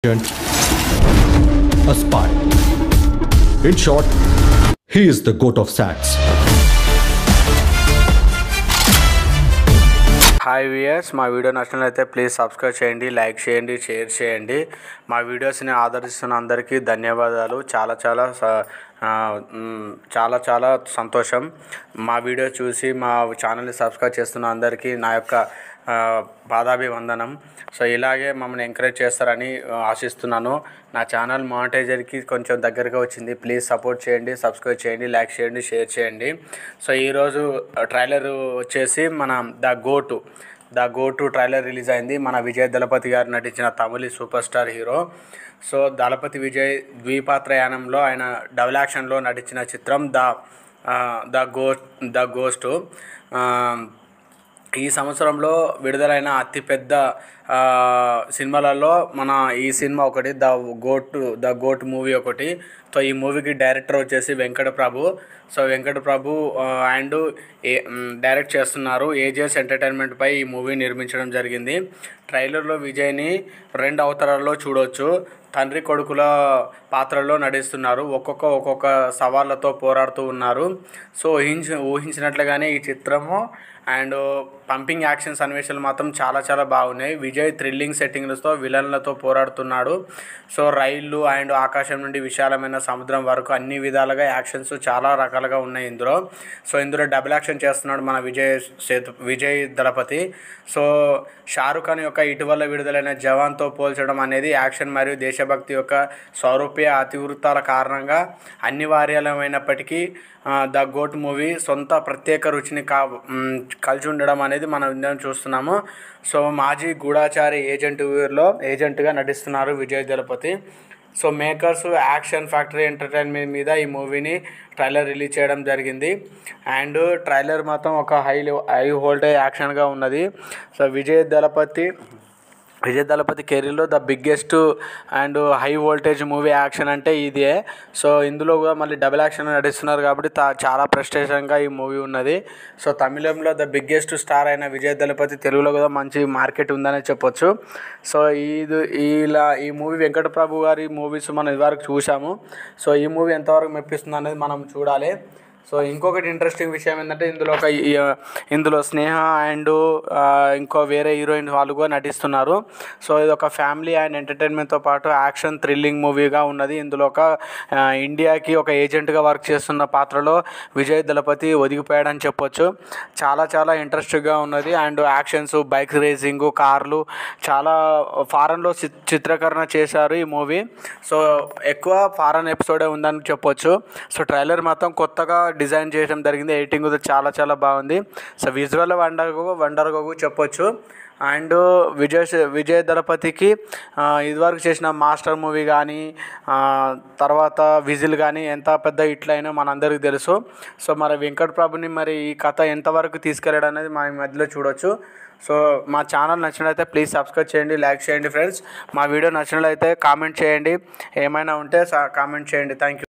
a spy. In short, he is the goat of sats. Hi viewers, మా video నచ్చినట్లయితే please subscribe చేయండి, like చేయండి, share చేయండి. మా వీడియోస్ని ఆదరిస్తున్న అందరికీ ధన్యవాదాలు. చాలా సంతోషం. మా వీడియో చూసి మా ఛానల్ని సబ్స్క్రైబ్ చేస్తున్న అందరికీ నా యొక్క పాదాభివందనం. సో ఇలాగే మమ్మల్ని ఎంకరేజ్ చేస్తారని ఆశిస్తున్నాను. నా ఛానల్ మానిటైజర్కి కొంచెం దగ్గరగా వచ్చింది. ప్లీజ్ సపోర్ట్ చేయండి, సబ్స్క్రైబ్ చేయండి, లైక్ చేయండి, షేర్ చేయండి. సో ఈరోజు ట్రైలర్ వచ్చేసి మన ద గోటు ట్రైలర్ రిలీజ్ అయింది. మన విజయ్ దళపతి గారు నటించిన తమిళ సూపర్ స్టార్ హీరో. సో దళపతి విజయ్ ద్విపాత్రయానంలో ఆయన డబుల్ యాక్షన్లో నటించిన చిత్రం ద గోస్ట్. ఈ సంవత్సరంలో విడుదలైన అతిపెద్ద సినిమాలలో మన ఈ సినిమా ఒకటి, ద గోట్ మూవీ ఒకటి. సో ఈ మూవీకి డైరెక్టర్ వచ్చేసి Venkat Prabhu. So Venkat Prabhu and direct చేస్తున్నారు. ఏజెస్ ఎంటర్టైన్మెంట్పై ఈ మూవీ నిర్మించడం జరిగింది. ట్రైలర్లో విజయ్ని 2 అవతారాల్లో చూడవచ్చు. తండ్రి కొడుకుల పాత్రలో నటిస్తున్నారు. ఒక్కొక్క సవాళ్ళతో పోరాడుతూ ఉన్నారు. సో ఊహించినట్లుగానే ఈ చిత్రము అండ్ పంపింగ్ యాక్షన్ సన్నివేశాలు మాత్రం చాలా బాగున్నాయి. విజయ్ థ్రిల్లింగ్ సెట్టింగ్లతో విలన్లతో పోరాడుతున్నాడు. సో రైళ్ళు అండ్ ఆకాశం నుండి విశాలమైన సముద్రం వరకు అన్ని విధాలుగా యాక్షన్స్ చాలా రకాలుగా ఉన్నాయి ఇందులో. సో ఇందులో డబుల్ యాక్షన్ చేస్తున్నాడు మన విజయ్ దళపతి. సో షారుఖ్ ఖాన్ యొక్క ఇటీవల విడుదలైన జవాన్తో పోల్చడం అనేది యాక్షన్ మరియు దేశభక్తి యొక్క స్వరూపీయ అతివృత్తాల కారణంగా అనివార్యమైనప్పటికీ ద గోట్ మూవీ సొంత ప్రత్యేక రుచిని కలిసి ఉండడం అనేది మనం ఇందులో చూస్తున్నాము. సో మాజీ గూఢాచారి ఏజెంట్గా నటిస్తున్నారు Vijay Thalapathy. So makers action factory entertainment మీద ఈ మూవీని ట్రైలర్ రిలీజ్ చేయడం జరిగింది. అండ్ ట్రైలర్ మాత్రం ఒక హై వోల్టేజ్ యాక్షన్గా ఉన్నది. సో విజయ్ దళపతి కెరీర్లో the biggest and high voltage movie action అంటే ఇదే. సో ఇందులో కూడా మళ్ళీ డబుల్ యాక్షన్ నటిస్తున్నారు కాబట్టి చాలా ప్రెస్టేషన్గా ఈ మూవీ ఉన్నది. సో తమిళంలో ద బిగ్గెస్ట్ స్టార్ అయిన విజయ్ దళపతి తెలుగులో కూడా మంచి మార్కెట్ ఉందని చెప్పొచ్చు. సో ఈ మూవీ వెంకట ప్రభు గారి మూవీస్ మనం ఇదివరకు చూసాము. సో ఈ మూవీ ఎంతవరకు మెప్పిస్తుంది అనేది మనం చూడాలి. సో ఇంకొకటి ఇంట్రెస్టింగ్ విషయం ఏంటంటే ఇందులో స్నేహ అండ్ ఇంకో వేరే హీరోయిన్ వాళ్ళు కూడా నటిస్తున్నారు. సో ఇది ఒక ఫ్యామిలీ అండ్ ఎంటర్టైన్మెంట్తో పాటు యాక్షన్ థ్రిల్లింగ్ మూవీగా ఉన్నది. ఇందులో ఇండియాకి ఒక ఏజెంట్గా వర్క్ చేస్తున్న పాత్రలో విజయ్ దళపతి ఒదిగిపోయాడని చెప్పొచ్చు. చాలా ఇంట్రెస్టింగ్గా ఉన్నది. అండ్ యాక్షన్స్, బైక్ రేసింగ్, కార్లు చాలా ఫారెన్లో చిత్రీకరణ చేశారు ఈ మూవీ. సో ఎక్కువ ఫారెన్ ఎపిసోడే ఉందని చెప్పొచ్చు. సో ట్రైలర్ మాత్రం కొత్తగా డిజైన్ చేయడం జరిగింది. ఎడిటింగ్ చాలా బాగుంది. సో విజువల్ వండర్గా చెప్పొచ్చు. అండ్ విజయ్ దళపతికి ఇదివరకు చేసిన మాస్టర్ మూవీ కానీ తర్వాత విజిల్ కానీ ఎంత పెద్ద హిట్లు అయినా మనందరికీ తెలుసు. సో మరి వెంకట్ ప్రభుని మరి ఈ కథ ఎంతవరకు తీసుకెళ్ళడం అనేది మన మధ్యలో చూడొచ్చు. సో మా ఛానల్ నచ్చినట్లయితే ప్లీజ్ సబ్స్క్రైబ్ చేయండి, లైక్ చేయండి ఫ్రెండ్స్. మా వీడియో నచ్చినట్లయితే కామెంట్ చేయండి, ఏమైనా ఉంటే కామెంట్ చేయండి. Thank you.